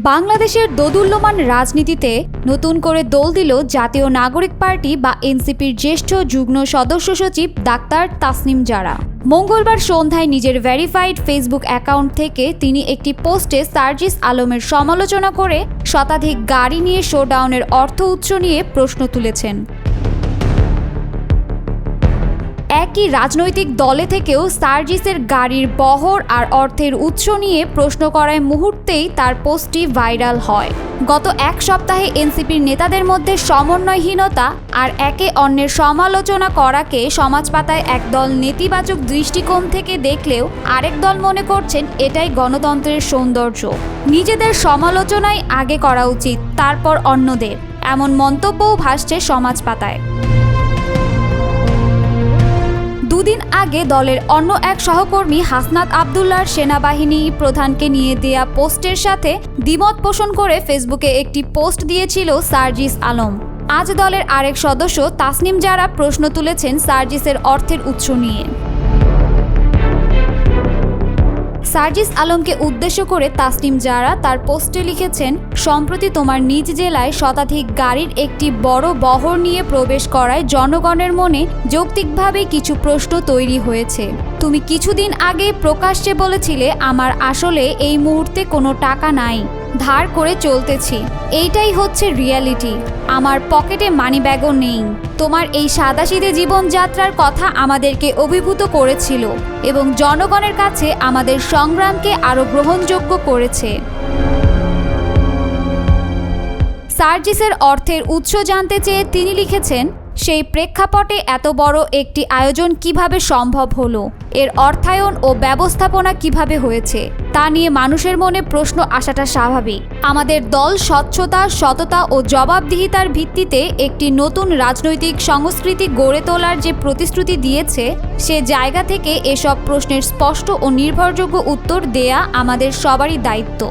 বাংলাদেশের দোদুল্যমান রাজনীতিতে নতুন করে দোল দিল জাতীয় নাগরিক পার্টি বা এনসিপির জ্যেষ্ঠ যুগ্ম সদস্য সচিব ডাক্তার তাসনিম জারা। মঙ্গলবার সন্ধ্যায় নিজের ভেরিফাইড ফেসবুক অ্যাকাউন্ট থেকে তিনি একটি পোস্টে সার্জিস আলমের সমালোচনা করে শতাধিক গাড়ি নিয়ে শোডাউনের অর্থ উৎস নিয়ে প্রশ্ন তুলেছেন। একই রাজনৈতিক দলে থেকেও সার্জিসের গাড়ির বহর আর অর্থের উৎস নিয়ে প্রশ্ন করায় মুহূর্তেই তার পোস্টটি ভাইরাল হয়। গত এক সপ্তাহে এনসিপির নেতাদের মধ্যে সমন্বয়হীনতা আর একে অন্যের সমালোচনা করাকে সমাজপাতায় একদল নেতিবাচক দৃষ্টিকোণ থেকে দেখলেও আরেক দল মনে করছেন এটাই গণতন্ত্রের সৌন্দর্য। নিজেদের সমালোচনাই আগে করা উচিত, তারপর অন্যদের, এমন মন্তব্যও ভাসছে সমাজপাতায়। দুদিন আগে দলের অন্য এক সহকর্মী হাসনাত আবদুল্লাহর সেনাবাহিনী প্রধানকে নিয়ে দেয়া পোস্টের সাথে দ্বিমত পোষণ করে ফেসবুকে একটি পোস্ট দিয়েছিল সার্জিস আলম। আজ দলের আরেক সদস্য তাসনিম জারা প্রশ্ন তুলেছেন সার্জিসের অর্থের উৎস নিয়ে। সার্জিস আলমকে উদ্দেশ্য করে তাসনিম জারা তার পোস্টে লিখেছেন, সম্প্রতি তোমার নিজ জেলায় শতাধিক গাড়ির একটি বড় বহর নিয়ে প্রবেশ করায় জনগণের মনে যৌক্তিকভাবে কিছু প্রশ্ন তৈরি হয়েছে। তুমি কিছুদিন আগে প্রকাশ্যে বলেছিলে, আমার আসলে এই মুহূর্তে কোনো টাকা নাই, ধার করে চলতেছি। এইটাই হচ্ছে রিয়ালিটি। আমার পকেটে মানিব্যাগও নেই। তোমার এই সাদাসিধে জীবনযাত্রার কথা আমাদেরকে অভিভূত করেছিল এবং জনগণের কাছে আমাদের সংগ্রামকে আরও গ্রহণযোগ্য করেছে। সার্জিসের অর্থের উৎস জানতে চেয়ে তিনি লিখেছেন, সেই প্রেক্ষাপটে এত বড় একটি আয়োজন কিভাবে সম্ভব হলো, এর অর্থায়ন ও ব্যবস্থাপনা কিভাবে হয়েছে তা নিয়ে মানুষের মনে প্রশ্ন আসাটা স্বাভাবিক। আমাদের দল স্বচ্ছতা, সততা ও জবাবদিহিতার ভিত্তিতে একটি নতুন রাজনৈতিক সংস্কৃতি গড়ে তোলার যে প্রতিশ্রুতি দিয়েছে, সে জায়গা থেকে এসব প্রশ্নের স্পষ্ট ও নির্ভরযোগ্য উত্তর দেয়া আমাদের সবারই দায়িত্ব।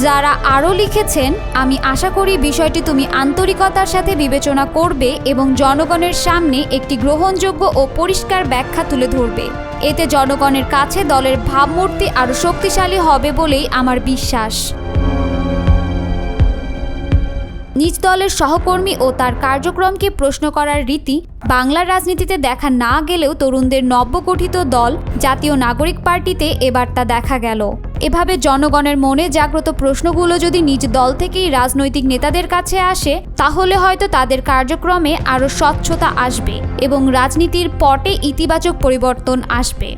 যারা আরও লিখেছেন, আমি আশা করি বিষয়টি তুমি আন্তরিকতার সাথে বিবেচনা করবে এবং জনগণের সামনে একটি গ্রহণযোগ্য ও পরিষ্কার ব্যাখ্যা তুলে ধরবে। এতে জনগণের কাছে দলের ভাবমূর্তি আরও শক্তিশালী হবে বলেই আমার বিশ্বাস। নিজ দলের সহকর্মী ও তার কার্যক্রমকে প্রশ্ন করার রীতি বাংলার রাজনীতিতে দেখা না গেলেও তরুণদের নবগঠিত দল জাতীয় নাগরিক পার্টিতে এবার তা দেখা গেল। এভাবে জনগণের মনে জাগ্রত প্রশ্নগুলো যদি নিজ দল থেকেই রাজনৈতিক নেতাদের কাছে আসে, তাহলে হয়তো তাদের কার্যক্রমে আরও স্বচ্ছতা আসবে এবং রাজনীতির পটে ইতিবাচক পরিবর্তন আসবে।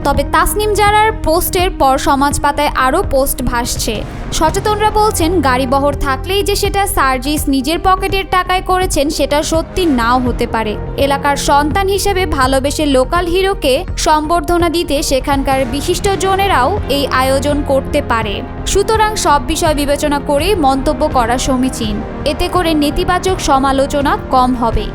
তবে তাসনিম জারার পোস্টের পর সমাজপাতায় আরও পোস্ট ভাসছে। সচেতনরা বলছেন, গাড়িবহর থাকলেই যে সেটা সার্জিস নিজের পকেটের টাকায় করেছেন সেটা সত্যি নাও হতে পারে। এলাকার সন্তান হিসেবে ভালোবেসে লোকাল হিরোকে সম্বর্ধনা দিতে সেখানকার বিশিষ্টজনেরাও এই আয়োজন করতে পারে। সুতরাং সব বিষয় বিবেচনা করেই মন্তব্য করা সমীচীন। এতে করে নেতিবাচক সমালোচনা কম হবে।